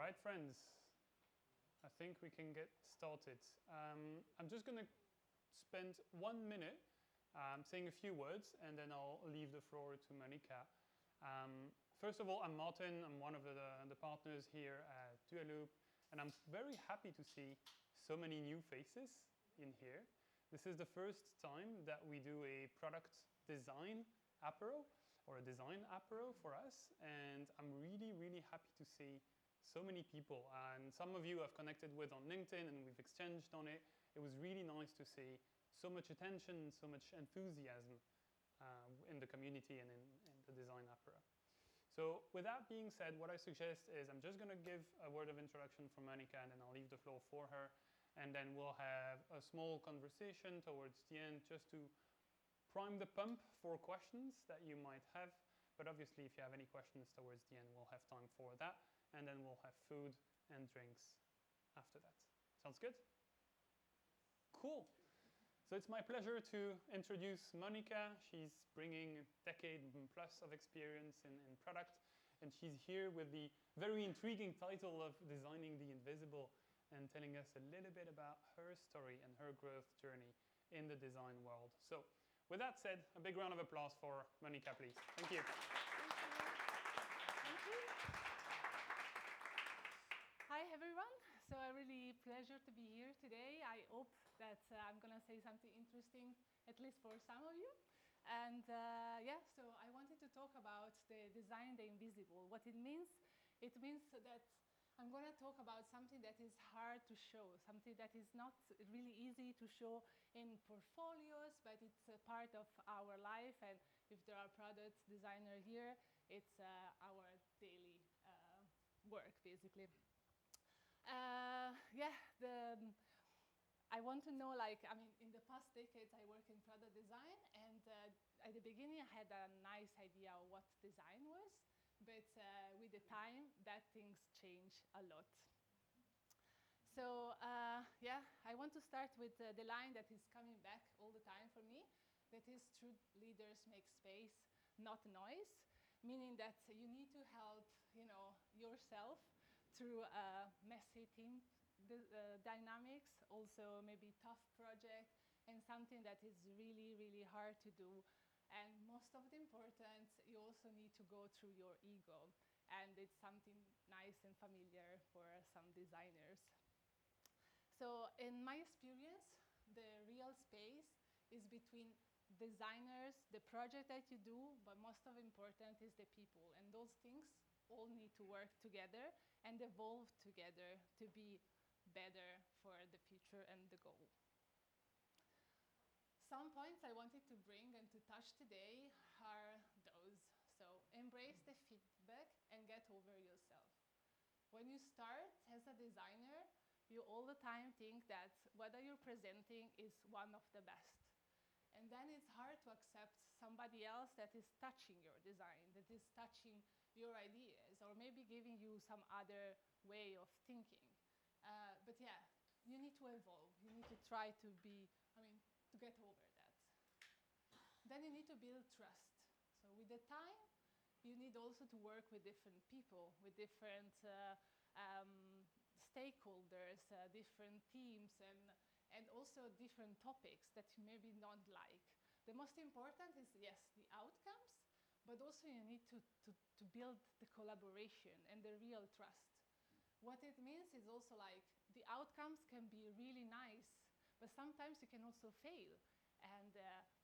right, friends, I think we can get started. I'm just going to spend 1 minute saying a few words, and then I'll leave the floor to Monica. First of all, I'm Martin. I'm one of the partners here at Dualoop, and I'm very happy to see so many new faces in here. This is the first time that we do a product design apéro, or a design apéro for us, and I'm really, really happy to see so many people. And some of you I've connected with on LinkedIn, and we've exchanged on it. It was really nice to see so much attention, so much enthusiasm in the community and in the design apéro. So with that being said, what I suggest is I'm just going to give a word of introduction from Monica, and then I'll leave the floor for her. And then we'll have a small conversation towards the end just to prime the pump for questions that you might have. But obviously, if you have any questions towards the end, we'll have time for that. And then we'll have food and drinks after that. Sounds good? Cool. So it's my pleasure to introduce Monica. She's bringing a decade plus of experience in product. And she's here with the very intriguing title of Designing the Invisible, and telling us a little bit about her story and her growth journey in the design world. So with that said, a big round of applause for Monica, please. Thank you. Thank you. Hi, everyone. So a really pleasure to be here today. I hope that I'm going to say something interesting, at least for some of you. And so I wanted to talk about the design the invisible. What it means that I'm going to talk about something that is hard to show, something that is not really easy to show in portfolios, but it's a part of our life. And if there are product designers here, it's our daily work, basically. I want to know, in the past decades, I work in product design, and at the beginning, I had a nice idea of what design was. But with the time, that things change a lot. So I want to start with the line that is coming back all the time for me. That is, true leaders make space, not noise. Meaning that you need to help, yourself through messy team dynamics, also maybe tough project, and something that is really, really hard to do. And most of the important, you also need to go through your ego. And it's something nice and familiar for some designers. So in my experience, the real space is between designers, the project that you do, but most of important is the people. And those things all need to work together and evolve together to be better for the future and the goal. Some points I wanted to bring and to touch today are those. So embrace the feedback and get over yourself. When you start as a designer, you all the time think that whether you're presenting is one of the best. And then it's hard to accept somebody else that is touching your design, that is touching your ideas, or maybe giving you some other way of thinking. But you need to evolve. You need to try to to get over that. Then you need to build trust. So with the time, you need also to work with different people, with different stakeholders, different teams, and also different topics that you maybe don't like. The most important is, yes, the outcomes, but also you need to build the collaboration and the real trust. What it means is also the outcomes can be really nice, but sometimes you can also fail. And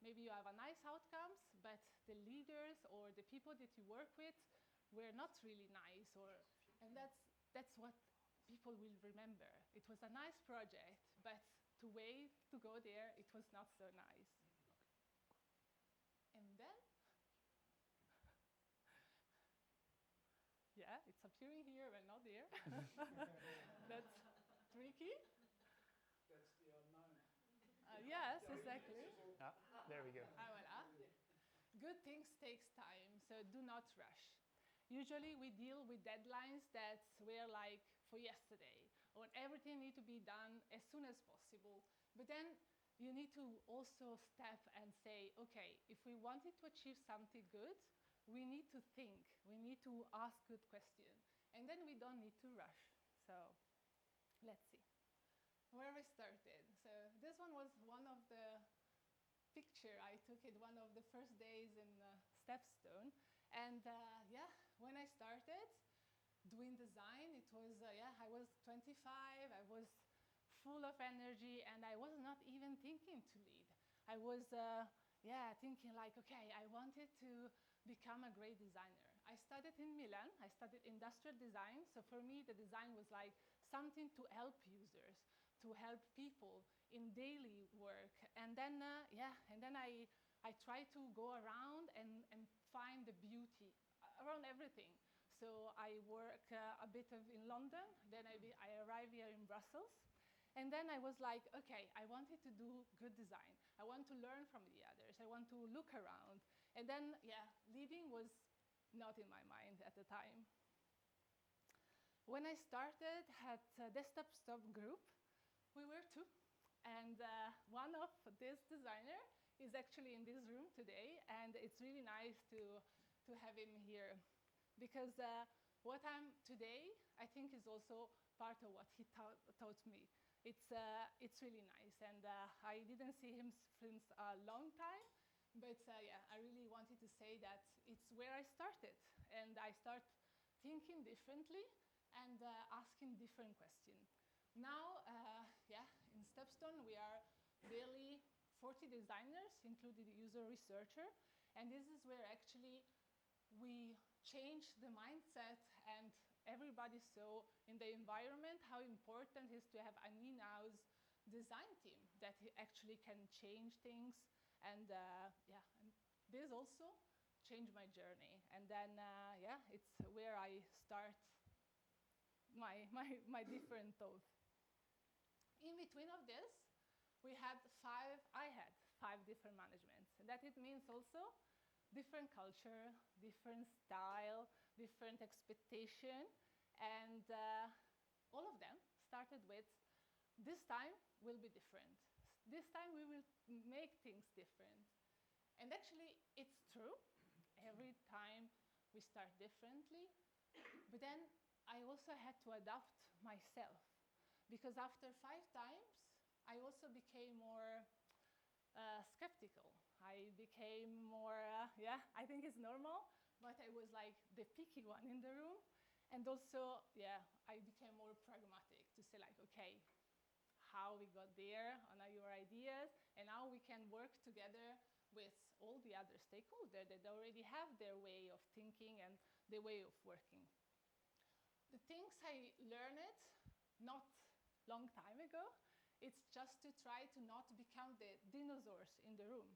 maybe you have a nice outcomes, but the leaders or the people that you work with were not really nice. And that's what people will remember. It was a nice project, but to wait to go there, it was not so nice. And then, it's appearing here but not there. That's tricky. That's the unknown. Yes, exactly. There we go. Voilà. Good things takes time, so do not rush. Usually we deal with deadlines that were for yesterday, or everything needs to be done as soon as possible. But then you need to also step and say, okay, if we wanted to achieve something good, we need to think, we need to ask good questions, and then we don't need to rush. So let's see where I started. So this one was one of the picture I took it one of the first days in StepStone. And yeah, when I started doing design, it was, I was 25, I was full of energy, and I was not even thinking to lead. I was, thinking like, okay, I wanted to become a great designer. I studied in Milan, I studied industrial design, so for me the design was like something to help users, to help people in daily work. And then, I tried to go around and find the beauty around everything. So I work a bit in London, then I arrive here in Brussels. And then I was like, okay, I wanted to do good design. I want to learn from the others. I want to look around. And then, leading was not in my mind at the time. When I started at the StepStone group, we were two. And one of this designer is actually in this room today. And it's really nice to have him here. Because what I'm today, I think is also part of what he taught me. It's really nice, and I didn't see him since a long time, but I really wanted to say that it's where I started, and I start thinking differently and asking different questions. Now, in StepStone, we are really 40 designers, including the user researcher, and this is where actually we change the mindset, and everybody saw in the environment how important it is to have an in-house design team that actually can change things. And and this also changed my journey. And then, it's where I start my different thoughts. In between of this, I had five different managements. And that it means also different culture, different style, different expectation, and all of them started with, this time will be different. This time we will make things different. And actually, it's true. Every time we start differently. But then I also had to adapt myself. Because after 5 times, I also became more skeptical. I became more, I think it's normal, but I was like the picky one in the room. And also, I became more pragmatic to say like, okay, how we got there on your ideas, and how we can work together with all the other stakeholders that already have their way of thinking and their way of working. The things I learned not long time ago, it's just to try to not become the dinosaurs in the room,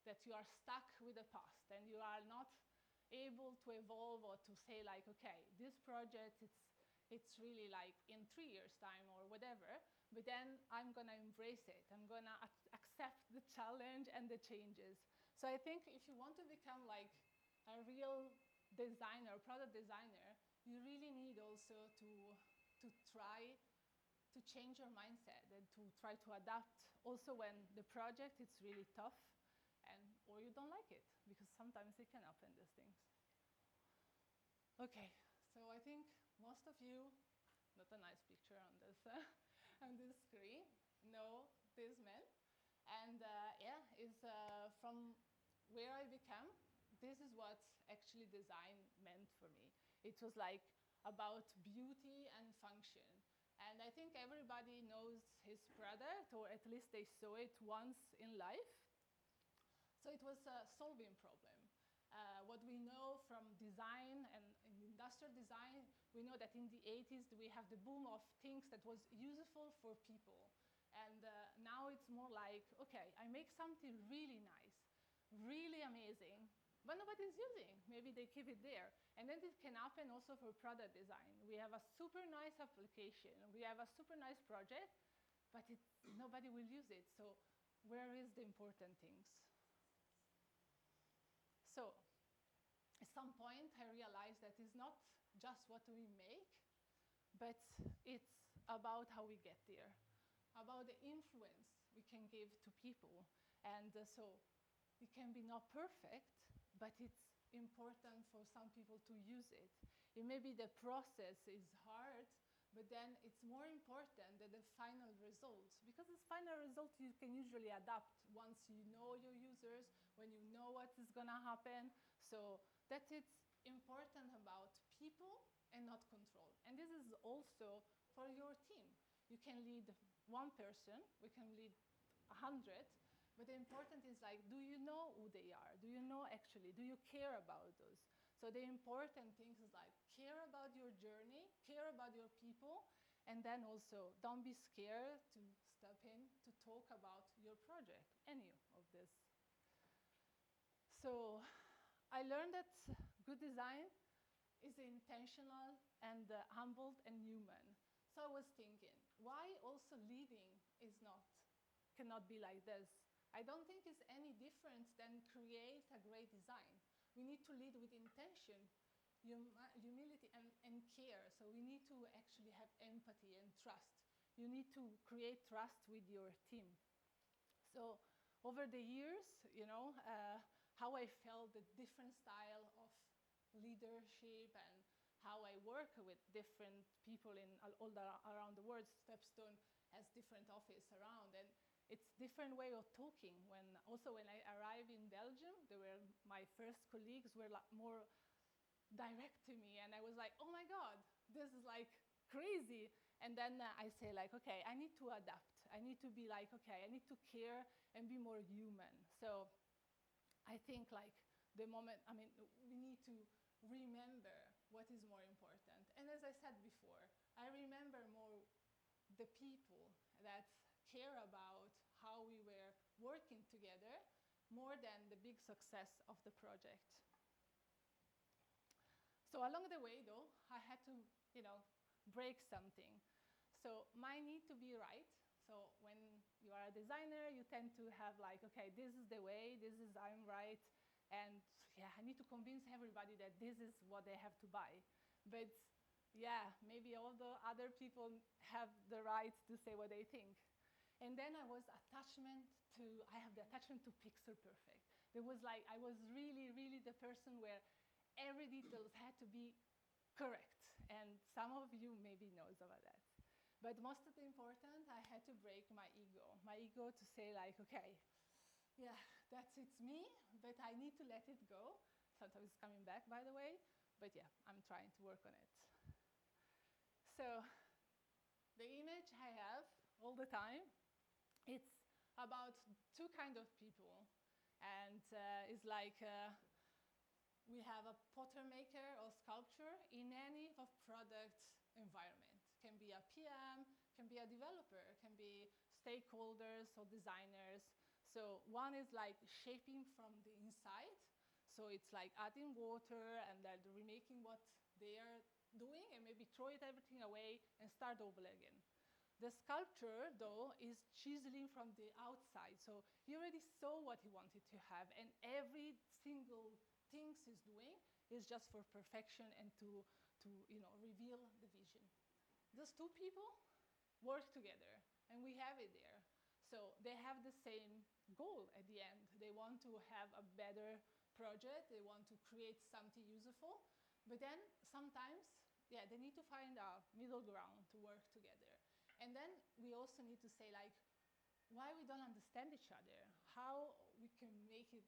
that you are stuck with the past and you are not able to evolve or to say like, okay, this project, it's really like in 3 years' time or whatever, but then I'm gonna embrace it. I'm gonna accept the challenge and the changes. So I think if you want to become like a real designer, product designer, you really need also to try to change your mindset and to try to adapt also when the project is really tough or you don't like it, because sometimes it can happen, these things. Okay, so I think most of you, not a nice picture on this screen, know this man. And is from where I became, this is what actually design meant for me. It was like about beauty and function. And I think everybody knows his product, or at least they saw it once in life. So it was a solving problem. What we know from design and in industrial design, we know that in the 80s we have the boom of things that was useful for people. And now it's more like, okay, I make something really nice, really amazing, but nobody's using. Maybe they keep it there. And then it can happen also for product design. We have a super nice application, we have a super nice project, but nobody will use it. So where is the important things? So at some point I realized that it's not just what we make, but it's about how we get there, about the influence we can give to people. And so it can be not perfect, but it's important for some people to use it. It may be the process is hard, but then it's more important than the final result, because this final result you can usually adapt once you know your users, when you know what is going to happen. So that it's important about people and not control. And this is also for your team. You can lead one person, we can lead 100, but the important is like, do you know who they are? Do you know actually, do you care about those? So the important thing is like, care about your journey, care about your people, and then also don't be scared to step in to talk about your project, any of this. So I learned that good design is intentional and humbled and human. So I was thinking, why also leading cannot be like this? I don't think it's any different than create a great design. We need to lead with intention, humility, and care. So we need to actually have empathy and trust. You need to create trust with your team. So over the years, how I felt the different style of leadership and how I work with different people around the world. StepStone has different offices around, and it's different way of talking. When I arrived in Belgium, my first colleagues were more direct to me, and I was like, oh my God, this is like crazy. And then I say like, okay, I need to adapt. I need to be like, okay, I need to care and be more human. So I think like we need to remember what is more important. And as I said before, I remember more the people that care about how we were working together more than the big success of the project. So along the way, though, I had to, break something. So my need to be right. So when you are a designer, you tend to have like, okay, this is the way, I'm right. And yeah, I need to convince everybody that this is what they have to buy. But yeah, maybe all the other people have the right to say what they think. And then I have the attachment to pixel perfect. I was really, really the person where every detail had to be correct. And some of you maybe knows about that. But most of the important, I had to break my ego to say like, okay, yeah, it's me, but I need to let it go. Sometimes it's coming back, by the way, but yeah, I'm trying to work on it. So the image I have all the time, it's about two kinds of people. And it's like we have a potter maker or sculptor in any of product environment. Can be a PM, can be a developer, can be stakeholders or designers. So one is like shaping from the inside. So it's like adding water and then remaking what they are doing and maybe throw everything away and start over again. The sculptor, though, is chiseling from the outside. So he already saw what he wanted to have, and every single thing he's doing is just for perfection and to reveal the vision. Those two people work together, and we have it there. So they have the same goal at the end. They want to have a better project. They want to create something useful. But then sometimes, they need to find a middle ground to work together. And then we also need to say, like, why we don't understand each other, how we can make it,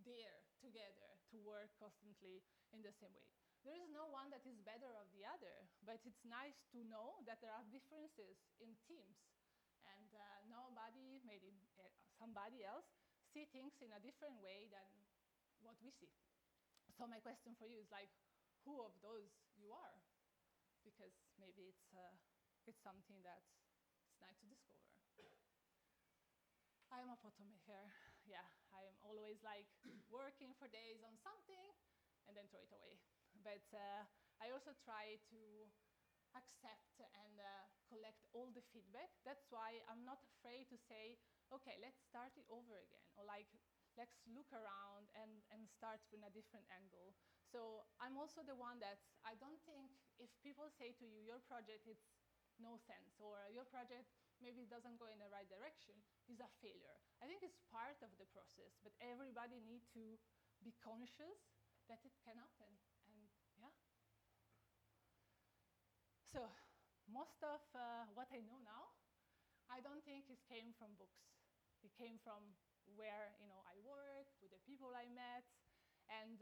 there together to work constantly in the same way. There is no one that is better of the other, but it's nice to know that there are differences in teams. And maybe somebody else, see things in a different way than what we see. So my question for you is like, who of those you are? Because maybe it's something that's nice to discover. I am a potter maker. Yeah, I am always like working for days on something and then throw it away. But I also try to accept and collect all the feedback. That's why I'm not afraid to say, okay, let's start it over again. Or like, let's look around and start from a different angle. So I'm also the one that I don't think if people say to you, your project, it's no sense, or your project maybe doesn't go in the right direction, is a failure. I think it's part of the process, but everybody needs to be conscious that it can happen. And yeah. So most of what I know now, I don't think it came from books. It came from where I work, with the people I met, and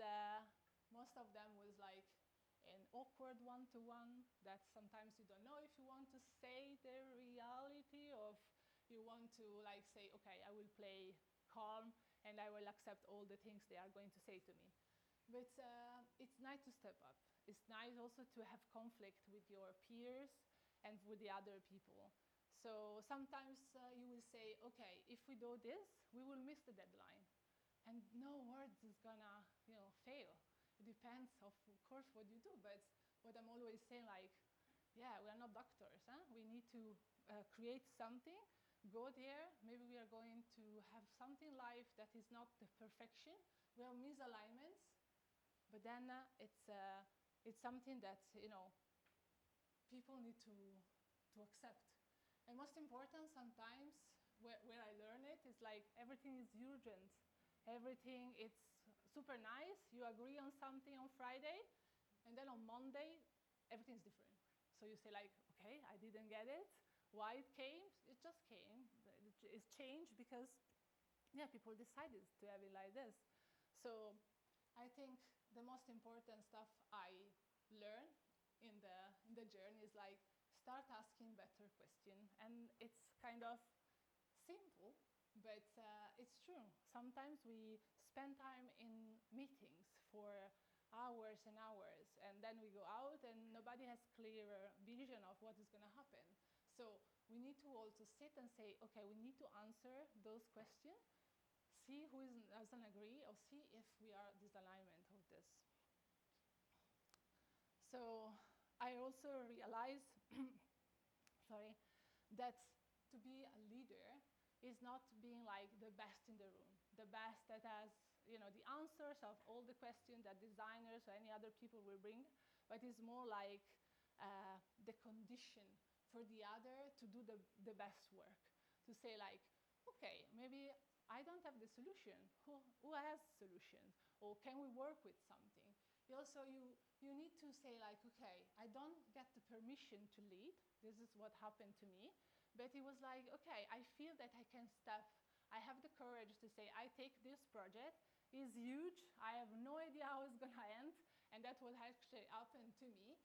most of them was like an awkward one-to-one that sometimes you don't know if you want to say the reality or if you want to like say, okay, I will play calm and I will accept all the things they are going to say to me. But it's nice to step up. It's nice also to have conflict with your peers and with the other people. So sometimes you will say, okay, if we do this, we will miss the deadline. And no word is gonna, fail. It depends, of course, what you do. But what I'm always saying, like, yeah, we are not doctors. Huh? We need to create something, go there. Maybe we are going to have something live that is not the perfection. We have misalignments, but then it's something that people need to accept. And most important, sometimes where I learn it is like everything is urgent. Everything, it's super nice. You agree on something on Friday, and then on Monday, everything's different. So you say like, okay, I didn't get it. Why it came? It just came. It's changed because, people decided to have it like this. So I think the most important stuff I learned in the journey is like, start asking better questions. And it's kind of simple, but it's true. Sometimes we spend time in meetings for hours and hours, and then we go out and nobody has clearer vision of what is going to happen. So we need to also sit and say, okay, we need to answer those questions, see who doesn't agree, or see if we are disalignment of this. So I also realized, that to be a leader is not being like the best in the room, the best that has, the answers of all the questions that designers or any other people will bring, but it's more like the condition for the other to do the best work. To say like, okay, maybe I don't have the solution. Who has solutions? Or can we work with something? You need to say like, okay, I don't get the permission to lead. This is what happened to me. But it was like, okay, I feel that I can step. I have the courage to say, I take this project. It's huge. I have no idea how it's going to end. And that's what actually happened to me.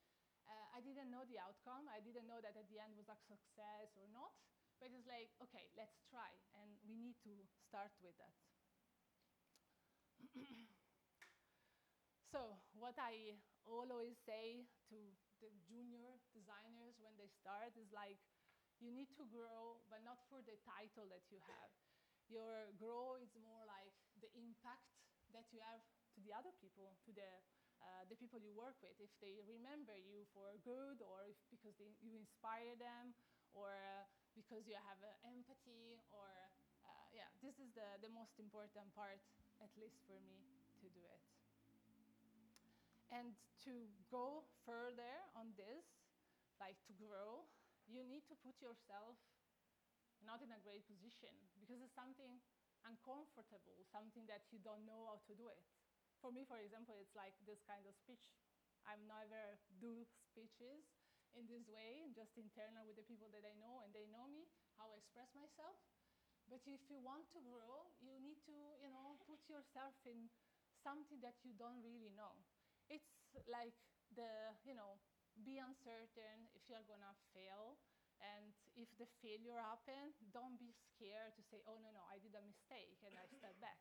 I didn't know the outcome. I didn't know that at the end was a success or not. But it's like, okay, let's try. And we need to start with that. So what I always say to the junior designers when they start is like, you need to grow, but not for the title that you have. Your grow is more like the impact that you have to the other people, to the people you work with. If they remember you for good, or if because you inspire them, or because you have empathy, or this is the most important part, at least for me, to do it. And to go further on this, like to grow, you need to put yourself not in a great position, because it's something uncomfortable, something that you don't know how to do it. For me, for example, it's like this kind of speech. I never do speeches in this way, just internal with the people that I know and they know me, how I express myself. But if you want to grow, you need to, put yourself in something that you don't really know. It's like be uncertain if you're gonna fail. And if the failure happens, don't be scared to say, oh, no, I did a mistake and I step back.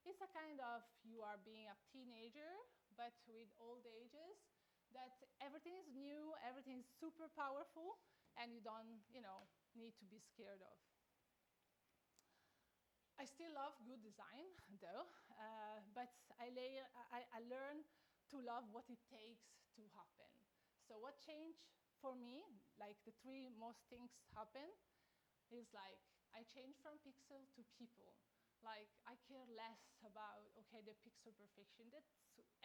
It's a kind of, you are being a teenager, but with old ages, that everything is new, everything is super powerful, and you don't, need to be scared of. I still love good design, though, but I learn to love what it takes to happen. So what changed for me, like the three most things happen, is like I changed from pixel to people. Like I care less about, okay, the pixel perfection.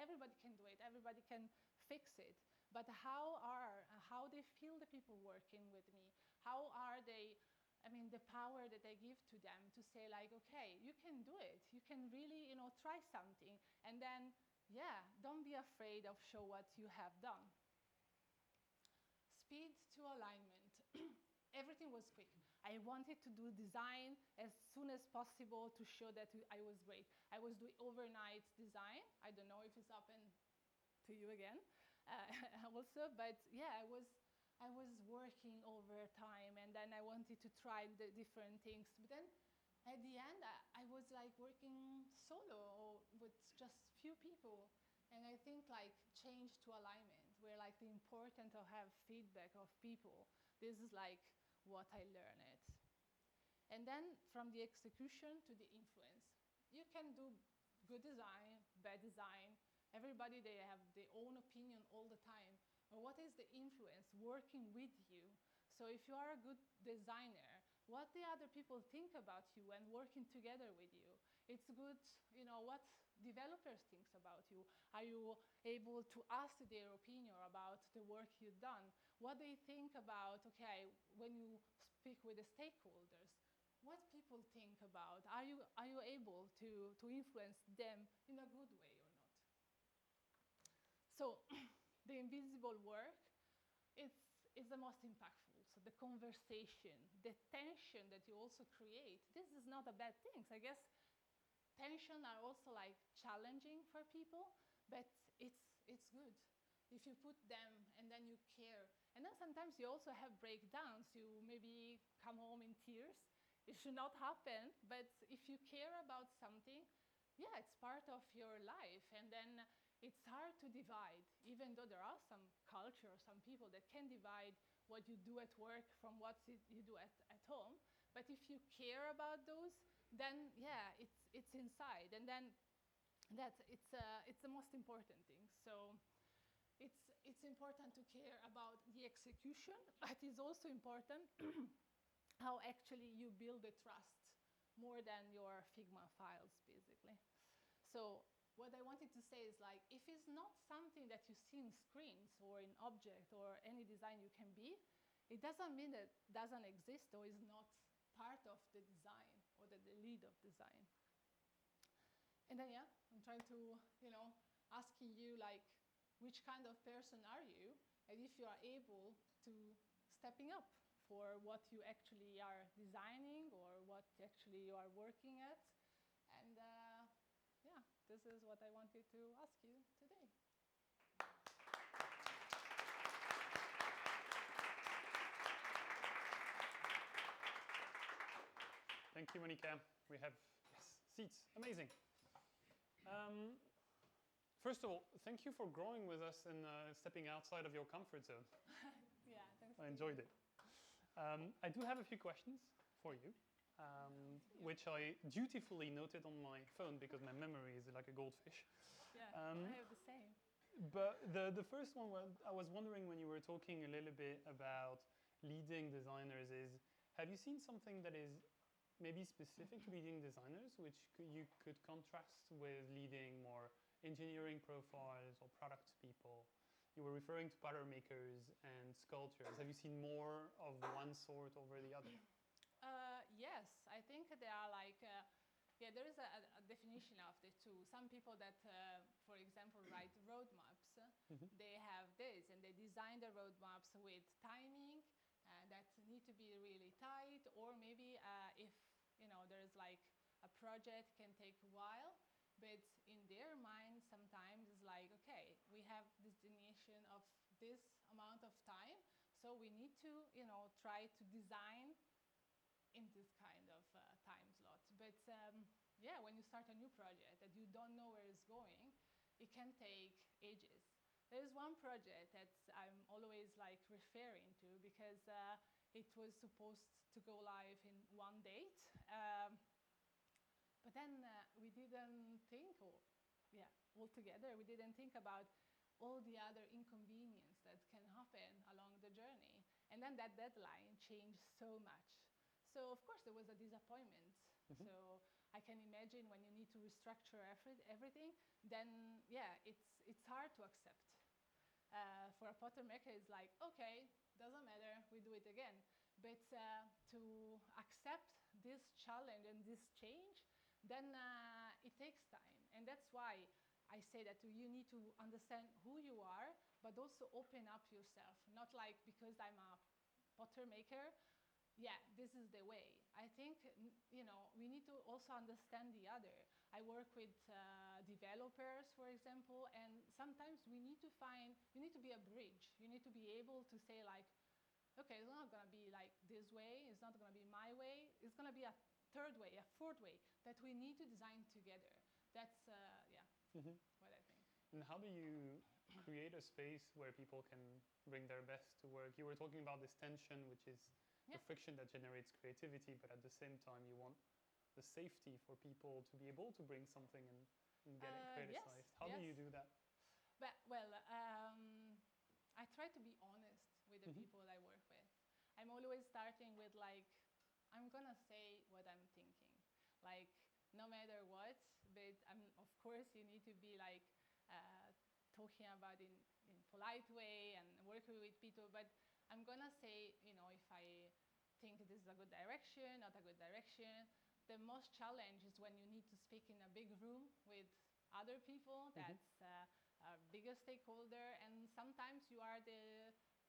Everybody can do it, everybody can fix it. But how they feel the people working with me? How are they, the power that I give to them to say like, okay, you can do it. You can really, try something. And then, don't be afraid of show what you have done. speed to alignment. Everything was quick. I wanted to do design as soon as possible to show that I was great. I was doing overnight design. I don't know if it's happened to you again also, but yeah, I was working overtime, and then I wanted to try the different things. But then at the end, I was like working solo with just few people. And I think like change to alignment, where like the importance of have feedback of people. This is like what I learned. And then from the execution to the influence. You can do good design, bad design. Everybody, they have their own opinion all the time. But what is the influence working with you? So if you are a good designer, what the other people think about you and working together with you? It's good, what developers think about you. Are you able to ask their opinion about the work you've done? What they think about, okay, when you speak with the stakeholders, what people think about? Are you able to influence them in a good way or not? So the invisible work, is the most impactful. So the conversation, the tension that you also create, this is not a bad thing. So I guess tension are also like challenging for people, but it's good. If you put them and then you care. And then sometimes you also have breakdowns. You maybe come home in tears. It should not happen, but if you care about something, yeah, it's part of your life. And then it's hard to divide, even though there are some culture, some people that can divide what you do at work from what you do at home. But if you care about those, then yeah, it's inside. And then it's the most important thing. So it's important to care about the execution, but it's also important how actually you build the trust more than your Figma files, basically. So what I wanted to say is like, if it's not something that you see in screens or in object or any design you can be, it doesn't mean that it doesn't exist or is not part of the design or the lead of design. And then, yeah, I'm trying to, asking you like, which kind of person are you? And if you are able to stepping up for what you actually are designing or what actually you are working at. And yeah, this is what I wanted to ask you today. Thank you, Monica. We have seats. Amazing. First of all, thank you for growing with us and stepping outside of your comfort zone. Yeah, thanks. I enjoyed it. I do have a few questions for you, which I dutifully noted on my phone because my memory is like a goldfish. Yeah, I have the same. But the first one, I was wondering when you were talking a little bit about leading designers is, have you seen something that is maybe specific to leading designers, which you could contrast with leading more engineering profiles or product people? You were referring to pattern makers and sculptors. Have you seen more of one sort over the other? Yes, I think there are like, there is a definition of the two. Some people that, for example, write roadmaps, they have this and they design the roadmaps with timing that need to be really tight, or maybe if there's like a project can take a while, but in their mind sometimes it's like, okay, we have this destination of this amount of time, so we need to try to design in this kind of time slot. But yeah, when you start a new project that you don't know where it's going, it can take ages. There's one project that I'm always like referring to because it was supposed to go live in one date. But then we didn't think, altogether, we didn't think about all the other inconvenience that can happen along the journey. And then that deadline changed so much. So of course there was a disappointment. So I can imagine when you need to restructure everything, then yeah, it's hard to accept. For a pattern maker, it's like, okay, doesn't matter, we do it again. But to accept this challenge and this change, then it takes time. And that's why I say that you need to understand who you are, but also open up yourself. Not like because I'm a potter maker, yeah, this is the way. I think, we need to also understand the other. I work with developers, for example, and sometimes you need to be a bridge. You need to be able to say like, okay, it's not gonna be like this way, it's not gonna be my way, it's gonna be a third way, a fourth way that we need to design together. That's, what I think. And how do you create a space where people can bring their best to work? You were talking about this tension, which is the friction that generates creativity, but at the same time you want the safety for people to be able to bring something and get it criticized. How do you do that? But, I try to be honest with the people I work with. I'm always starting with like, I'm gonna say what I'm thinking. Like, no matter what, but of course you need to be like talking about in polite way and working with people, but I'm gonna say, if I think this is a good direction, not a good direction. The most challenge is when you need to speak in a big room with other people. That's a bigger stakeholder, and sometimes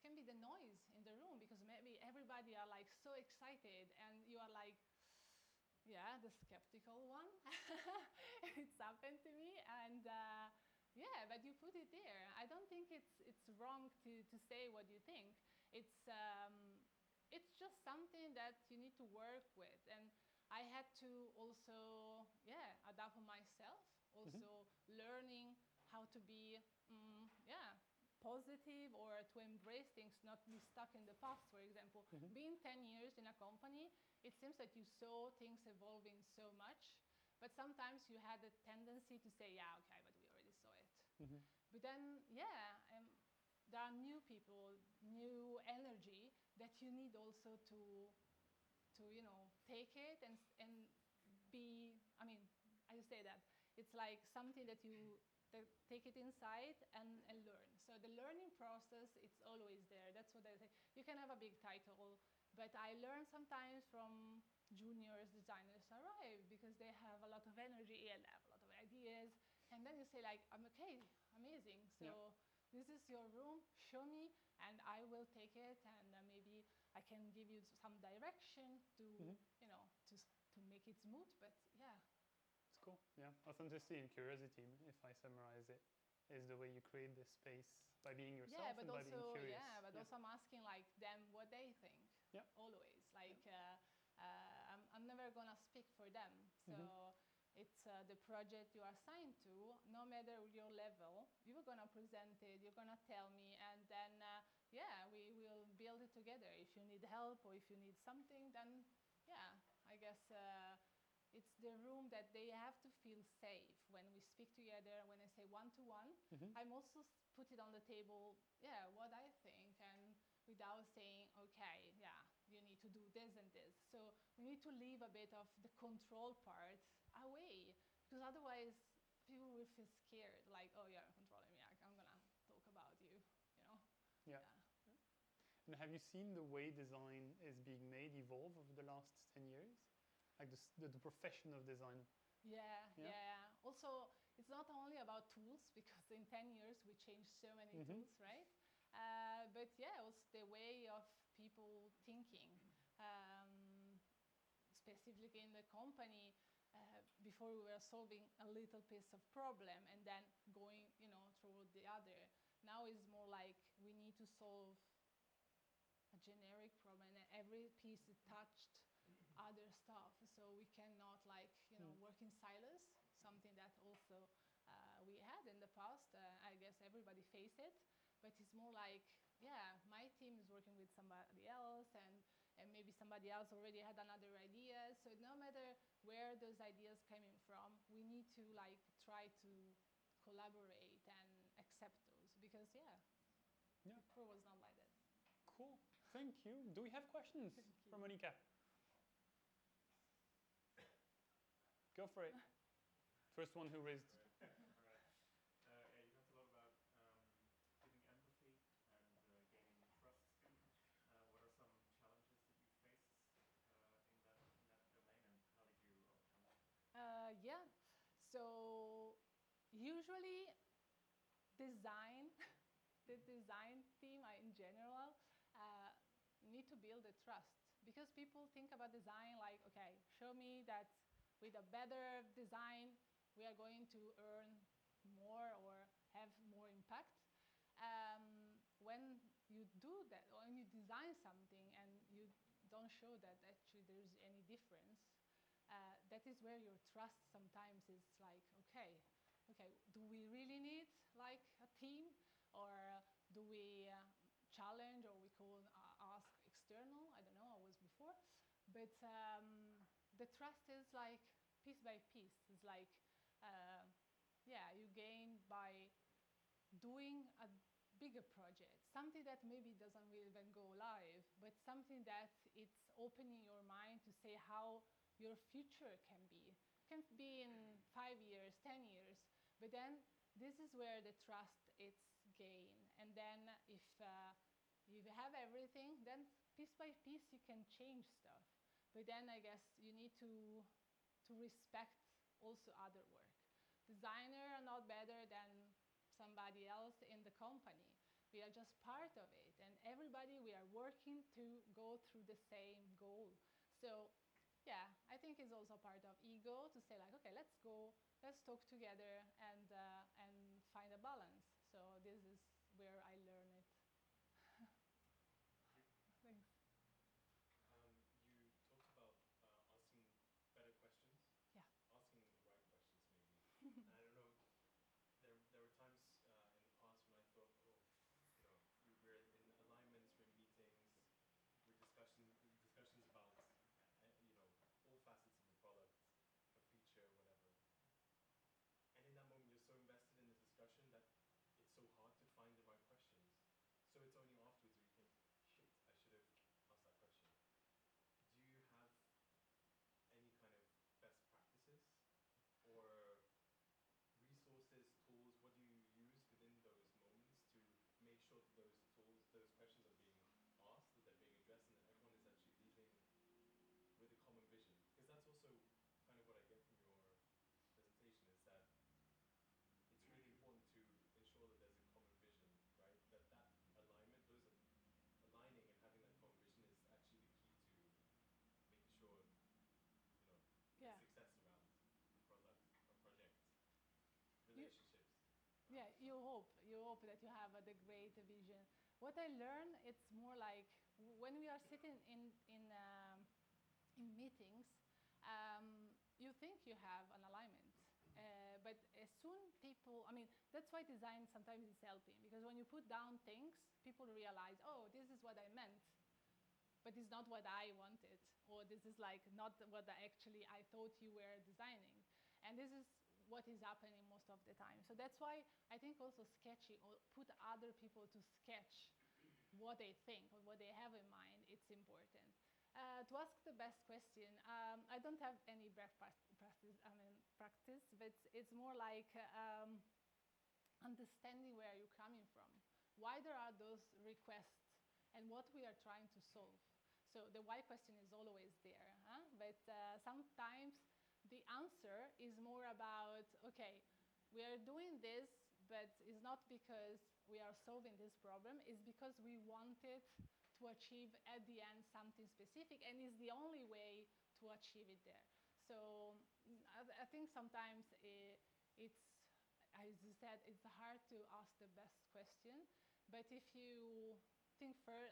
can be the noise in the room because maybe everybody are like so excited and you are like, yeah, the skeptical one. It's happened to me, and but you put it there. I don't think it's wrong to say what you think. It's just something that you need to work with, and I had to also adapt myself. Also learning how to be positive or to embrace things, not be stuck in the past. For example, being 10 years in a company, it seems that you saw things evolving so much, but sometimes you had a tendency to say, yeah, okay, but we already saw it. But then, there are new people, new energy that you need also to take it and be, I say that, it's like something that you take it inside and learn. So the learning process, it's always there. That's what I say. You can have a big title, but I learn sometimes from juniors designers arrive because they have a lot of energy and have a lot of ideas. And then you say like, I'm okay, amazing. So this is your room, show me, and I will take it, and maybe I can give you some direction to, to make it smooth, but It's cool, Authenticity and curiosity, if I summarize it, is the way you create this space by being yourself and by being curious. Also I'm asking like them what they think, always. Like, I'm never gonna speak for them. So it's the project you are assigned to, no matter your level, you're gonna present it, you're gonna tell me, and then, we will build it together. If you need help or if you need something, then, I guess, it's the room that they have to feel safe when we speak together. When I say one-to-one, I'm also put it on the table, what I think, and without saying, okay, you need to do this and this. So we need to leave a bit of the control part away, because otherwise people will feel scared, like, oh, you're controlling me, I'm gonna talk about you, And have you seen the way design is being made evolve over the last 10 years? Like the profession of design. Also, it's not only about tools, because in 10 years we changed so many tools, right? But also the way of people thinking. Specifically in the company, before we were solving a little piece of problem and then going, through the other. Now it's more like we need to solve a generic problem, and every piece is touched other stuff, so we cannot work in silos, something that also we had in the past. I guess everybody faced it, but it's more like, my team is working with somebody else, and maybe somebody else already had another idea. So no matter where those ideas coming from, we need to try to collaborate and accept those, because before it was not like that. Cool, thank you. Do we have questions for Monica? Go for it. First one who raised. All right. You talked a lot about giving empathy and gaining trust. What are some challenges that you faced in that domain, and how did you overcome them? So usually usually design, the design team in general need to build a trust, because people think about design like, okay, show me that with a better design we are going to earn more or have more impact. When you do that, or when you design something and you don't show that actually there's any difference, that is where your trust sometimes is like, okay, do we really need like a team, or do we challenge, or we call ask external? I don't know, I was before, but the trust is like piece by piece. It's like, you gain by doing a bigger project, something that maybe doesn't even go live, but something that it's opening your mind to say how your future can be. Can be in 5 years, 10 years, but then this is where the trust it's gained. And then if you have everything, then piece by piece you can change stuff. But then I guess you need to respect also other work. Designer are not better than somebody else in the company. We are just part of it, and everybody, we are working to go through the same goal. So yeah, I think it's also part of ego to say like, okay, let's talk together and find a balance. So this is where I learn it. Thanks. You talked about asking better questions. Yeah. Asking the right questions, maybe. And I don't know. There were times in the past when I thought, we're in alignments, we're in meetings, we're discussions about, all facets of a product, a feature, whatever. And in that moment, you're so invested in the discussion that it's so hard to find the right questions. So it's only afterwards where you think, shit, I should have asked that question. Do you have any kind of best practices or resources, tools? What do you use within those moments to make sure that those questions are being asked, that they're being addressed, and that everyone is actually leaving with a common vision? Because that's also kind of what I get from your presentation, is that it's really important to ensure that there's a common vision, right? That alignment, aligning and having that common vision is actually the key to making sure, Yeah. success around the product or project, relationships. Yeah, you hope that you have the great vision. What I learned, it's more like when we are sitting in meetings, you think you have an alignment, but as soon that's why design sometimes is helping, because when you put down things, people realize, oh, this is what I meant, but it's not what I wanted, or this is like not what I thought you were designing, and this is what is happening most of the time. So that's why I think also sketching, or put other people to sketch what they think or what they have in mind, it's important. To ask the best question, I don't have any best practice, but it's more like understanding where you're coming from, why there are those requests, and what we are trying to solve. So the why question is always there, but sometimes the answer is more about, okay, we are doing this, but it's not because we are solving this problem, it's because we wanted to achieve at the end something specific, and it's the only way to achieve it there. So I think sometimes it's, as you said, it's hard to ask the best question, but if you think first,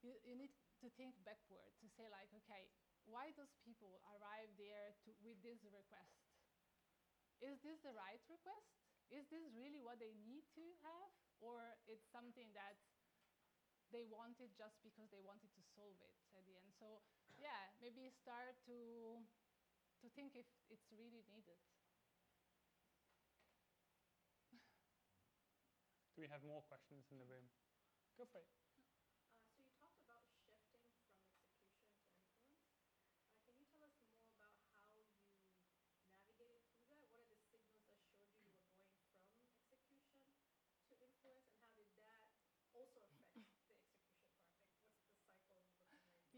you need to think backward to say like, okay, why those people arrive there with this request? Is this the right request? Is this really what they need to have? Or it's something that they wanted just because they wanted to solve it at the end? So yeah, maybe start to think if it's really needed. Do we have more questions in the room? Go for it. So you talked about shifting from execution to influence. Can you tell us more about how you navigated through that? What are the signals that showed you were going from execution to influence, and how did that also affect the execution part? Like, what's the cycle looking like?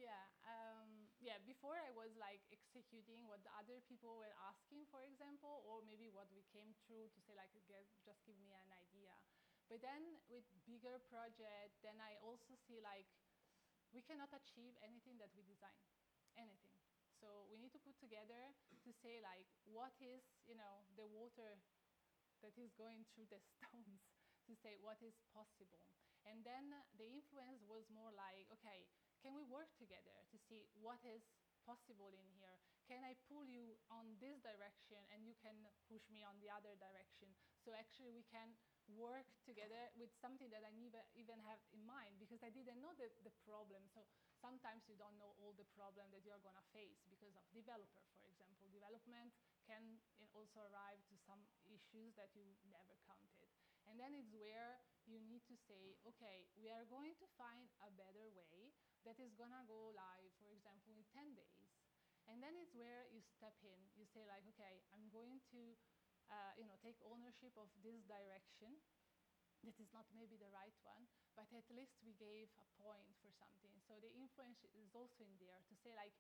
Yeah, before I was like executing what the other people were asking, for example, or maybe what we came through to say like, just give me an idea. But then with bigger project, then I also see like we cannot achieve anything that we design, anything. So we need to put together to say like, what is, the water that is going through the stones, to say what is possible. And then the influence was more like, okay, can we work together to see what is possible in here? Can I pull you on this direction and you can push me on the other direction? So actually we can work together with something that I never even have in mind, because I didn't know the problem. So sometimes you don't know all the problem that you're going to face because of developer, for example. Development can also arrive to some issues that you never counted. And then it's where you need to say, okay, we are going to find a better way that is going to go live, for example, in 10 days. And then it's where you step in. You say like, okay, I'm going to take ownership of this direction. That is not maybe the right one, but at least we gave a point for something. So the influence is also in there to say like,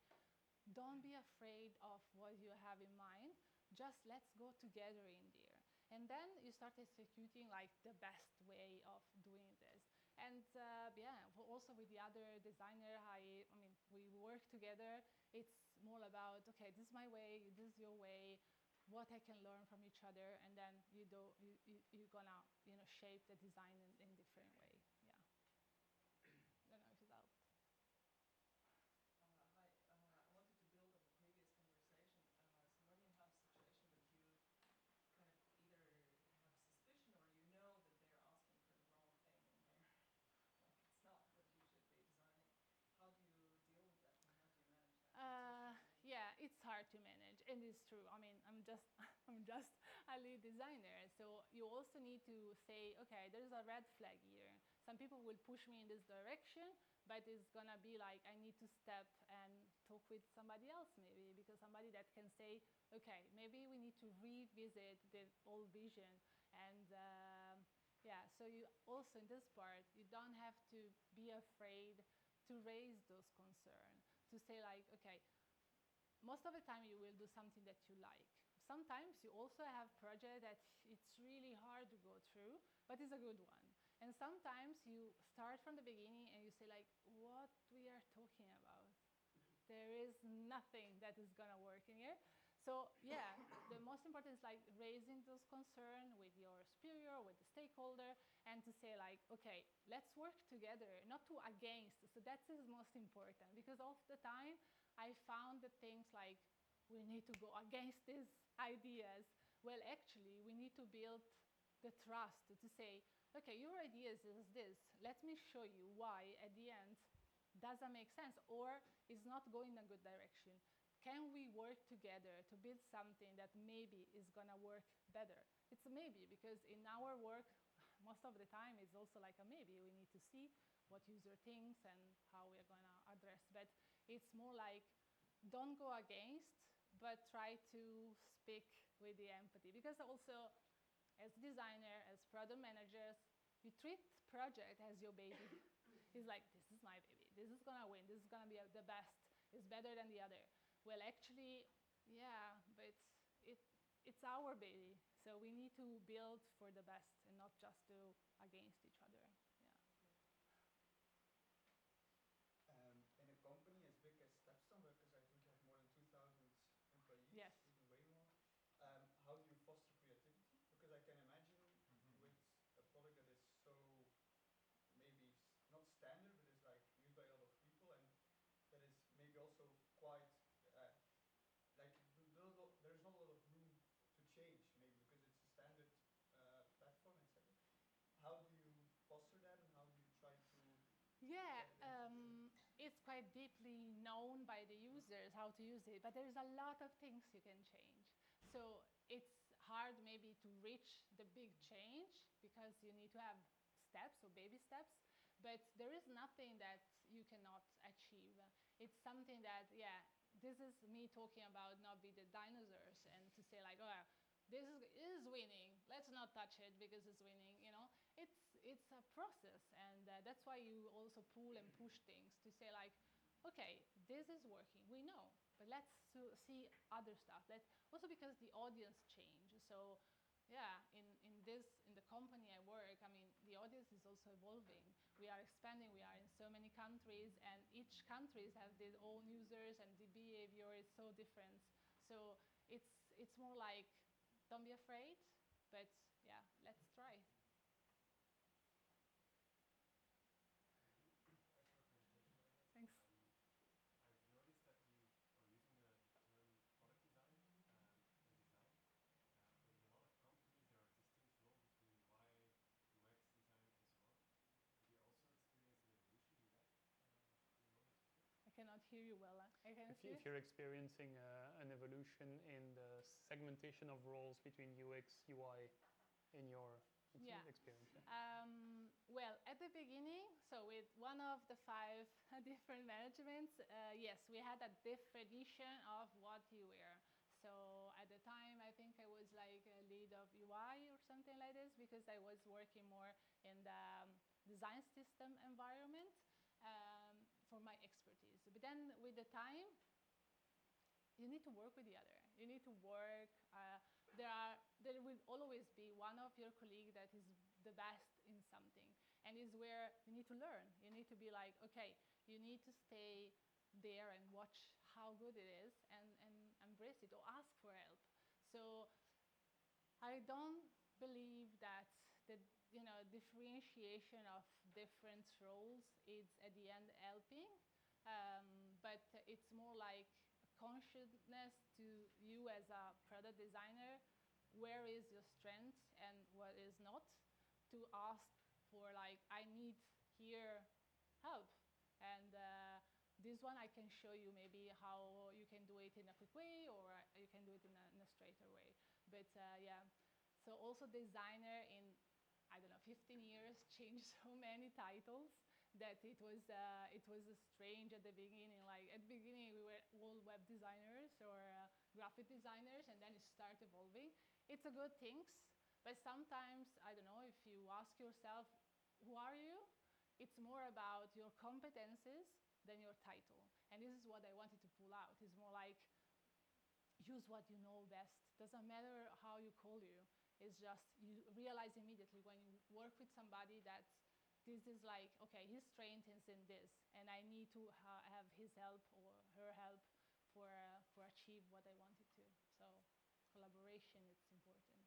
don't be afraid of what you have in mind. Just let's go together in there. And then you start executing like the best way of doing this. And also with the other designer, I mean, we work together. It's more about, okay, this is my way, this is your way, what I can learn from each other, and then you're gonna shape the design in different way. Yeah. I don't know if it's out. Hi, I wanted to build on the previous conversation. So when you have a situation that you kind of either have suspicion or you know that they're asking for the wrong thing and they're like it's not what you should be designing, how do you deal with that and how do you manage that? Yeah, it's hard to manage, and it's true. I mean, I'm just a lead designer, so you also need to say, okay, there's a red flag here. Some people will push me in this direction, but it's gonna be like I need to step and talk with somebody else maybe, because somebody that can say, okay, maybe we need to revisit the old vision. And so you also in this part, you don't have to be afraid to raise those concerns, to say like, okay, most of the time you will do something that you like. Sometimes you also have project that it's really hard to go through, but it's a good one. And sometimes you start from the beginning and you say like, what we are talking about? There is nothing that is gonna work in here. So yeah, the most important is like raising those concerns with your superior, with the stakeholder, and to say like, okay, let's work together, not to against. So that is most important, because all the time I found that things like we need to go against these ideas. Well, actually, we need to build the trust to say, okay, your ideas is this. Let me show you why at the end doesn't make sense or is not going in a good direction. Can we work together to build something that maybe is gonna work better? It's a maybe, because in our work, most of the time it's also like a maybe. We need to see what user thinks and how we're gonna address. But it's more like, don't go against, but try to speak with the empathy. Because also, as designer, as product managers, you treat project as your baby. It's like, this is my baby. This is gonna win. This is gonna be the best. It's better than the other. Well, actually, yeah, but it's our baby. So we need to build for the best and not just do against each other. Yeah. In a company as big as StepStone, because I think you have more than 2,000 employees, Yes. even way more, how do you foster creativity? Because I can imagine with a product that is so maybe not standard, but is like used by a lot of people, and that is maybe also quite like there's not a lot of room to change, maybe because it's a standard platform, etc. How do you foster that, and how do you try to? Yeah, it's quite deeply known by the users how to use it, but there's a lot of things you can change. So it's hard maybe to reach the big change because you need to have steps or baby steps, but there is nothing that you cannot achieve. It's something that, yeah, this is me talking about not be the dinosaurs and to say like, oh, this is winning. Let's not touch it because it's winning. It's a process, and that's why you also pull and push things to say like, okay, this is working. We know, but let's see other stuff. Also because the audience change. So yeah, in the company I work, I mean, the audience is also evolving. We are expanding. We are in so many countries, and each countries have their own users, and the behavior is so different. So it's more like, don't be afraid, but yeah, let's try. Excellent presentation, by the way. Thanks. I've noticed that you are using the term product design and design, but in a lot of companies there are distinct roles between UI, UX design, and so on. Have you also experienced an evolution in that in your own experience? I cannot hear you well. If you're experiencing an evolution in the segmentation of roles between UX, UI in your experience. Well, at the beginning, so with one of the 5 different managements, yes, we had a definition of what you were. So at the time, I think I was like a lead of UI or something like this, because I was working more in the design system environment for my expertise. But then with the time, you need to work with the other. You need to work. There will always be one of your colleagues that is the best in something, and is where you need to learn. You need to be like, okay, you need to stay there and watch how good it is, and embrace it or ask for help. So I don't believe that the differentiation of different roles is at the end helping, but it's more like consciousness to you as a product designer, where is your strength and what is not, to ask for like, I need here help, and this one I can show you maybe how you can do it in a quick way, or you can do it in a straighter way. But yeah, so also designer in, I don't know, 15 years changed so many titles that it was strange at the beginning. Like at the beginning we were all web designers or graphic designers, and then it started evolving. It's a good thing, but sometimes, I don't know, if you ask yourself, who are you? It's more about your competences than your title. And this is what I wanted to pull out. It's more like, use what you know best. Doesn't matter how you call you. It's just you realize immediately when you work with somebody that this is like, okay, his strength is in this, and I need to have his help or her help for achieve what I wanted to. So collaboration, it's important.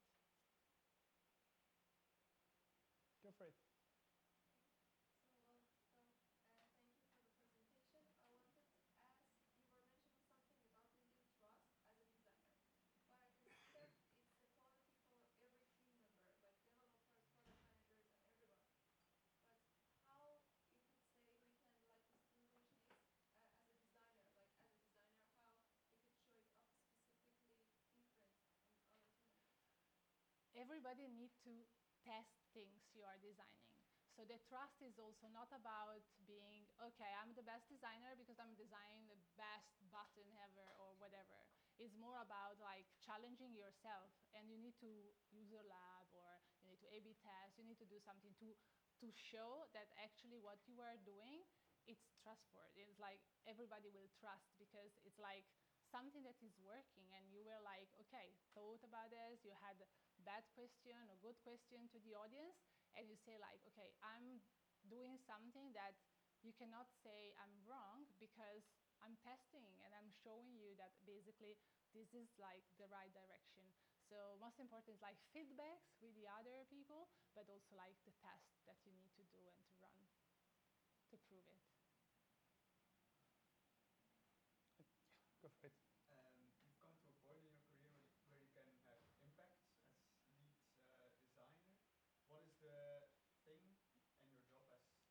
Go for it. Thank you for the presentation. I wanted to ask, you were mentioning something about building trust as a designer, but I can see that it's a quality for every team member, like developers, product managers, and everyone. But how you could say we can like distinguish this as a designer, how you could show it up specifically different in other team members? Everybody needs to test things you are designing. So the trust is also not about being, okay, I'm the best designer because I'm designing the best button ever or whatever. It's more about like challenging yourself, and you need to use your lab, or you need to A/B test. You need to do something to show that actually what you are doing, it's trustworthy. It's like everybody will trust, because it's like something that is working, and you were like, okay, thought about this, you had a bad question or good question to the audience, and you say like, okay, I'm doing something that you cannot say I'm wrong, because I'm testing and I'm showing you that basically this is like the right direction. So most important is like feedbacks with the other people, but also like the test that you need to do and to run to prove it. Go for it. You've come to a point in your career where you can have impact as lead designer. What is the thing in your job as in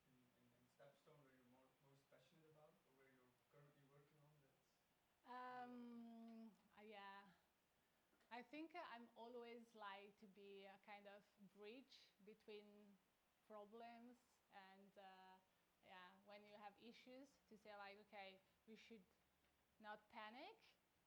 StepStone where you're most passionate about, or where you're currently working on that? Yeah, I think I'm always like to be a kind of bridge between problems and yeah, when you have issues, to say like, okay, we should not panic,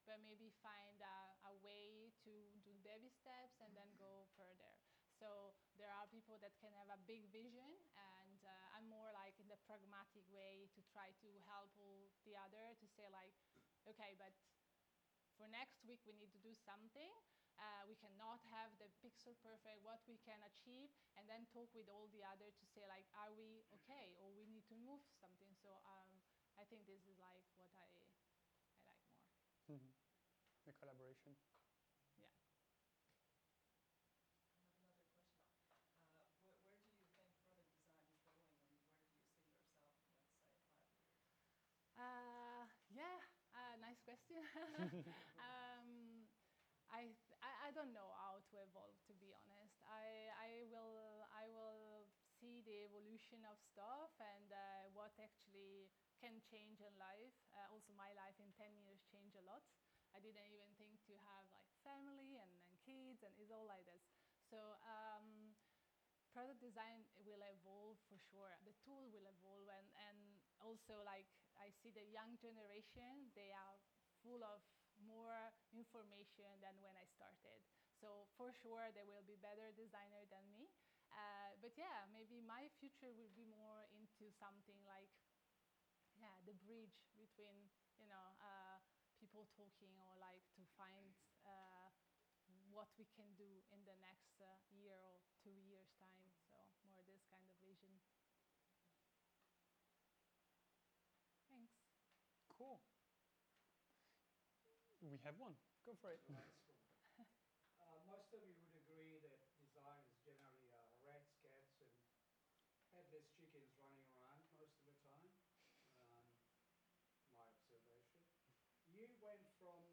but maybe find a way to do baby steps and then go further. So there are people that can have a big vision and I'm more like in the pragmatic way to try to help all the other to say like, okay, but for next week we need to do something. We cannot have the pixel perfect what we can achieve, and then talk with all the other to say like, are we okay, or we need to move something. So I think this is like what I like more. Mm-hmm. The collaboration. Yeah. I have another question. Where do you think product design is going, and where do you see yourself, let's say, 5 years? Yeah, nice question. I don't know how to evolve, to be honest. I will see the evolution of stuff and what actually can change in life. Also, my life in 10 years changed a lot. I didn't even think to have like family and kids, and it's all like this. So product design will evolve for sure. The tool will evolve, and also like I see the young generation, they are full of more information than when I started. So for sure they will be better designer than me. But yeah, maybe my future will be more into something like, yeah, the bridge between, people talking, or like to find what we can do in the next year or 2 years time. So more this kind of vision. Thanks. Cool. We have one. Go for it. Most of you would agree that design is generally rats, cats, and headless chickens running around most of the time. My observation. You went from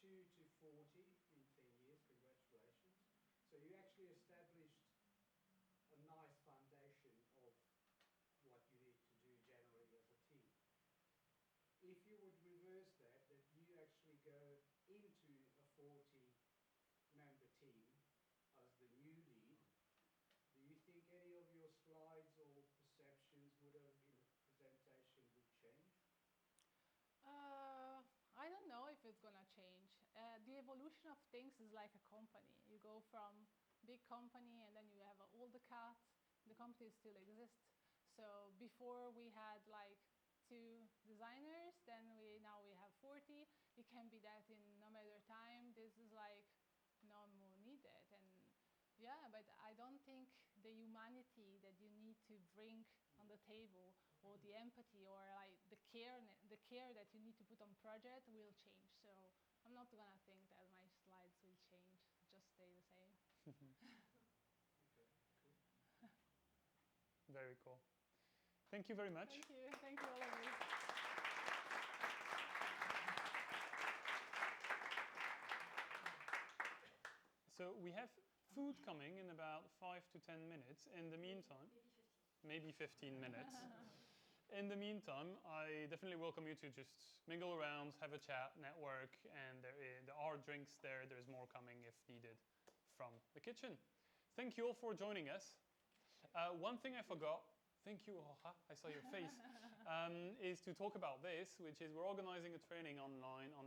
2 to 40 in 10 years. Congratulations. So you actually established a nice foundation of what you need to do generally as a team. If you would reverse that you actually go into a 40-member team as the new lead, do you think any of your slides or perceptions would have, in the presentation, would change? I don't know if it's gonna change. The evolution of things is like a company. You go from big company, and then you have all the cut. The company still exists. So before we had like 2 designers, then now we have 40. It can be that in no matter time, this is like no more needed. And yeah, but I don't think the humanity that you need to bring on the table, or the empathy, or like the care that you need to put on project will change. So I'm not gonna think that my slides will change, just stay the same. Okay, cool. Very cool. Thank you very much. Thank you all of you. So we have food coming in about 5 to 10 minutes. In the meantime, maybe 15 minutes. In the meantime, I definitely welcome you to just mingle around, have a chat, network, and there are drinks there. There's more coming if needed from the kitchen. Thank you all for joining us. One thing I forgot, thank you, Roja, I saw your face, is to talk about this, which is we're organizing a training online on the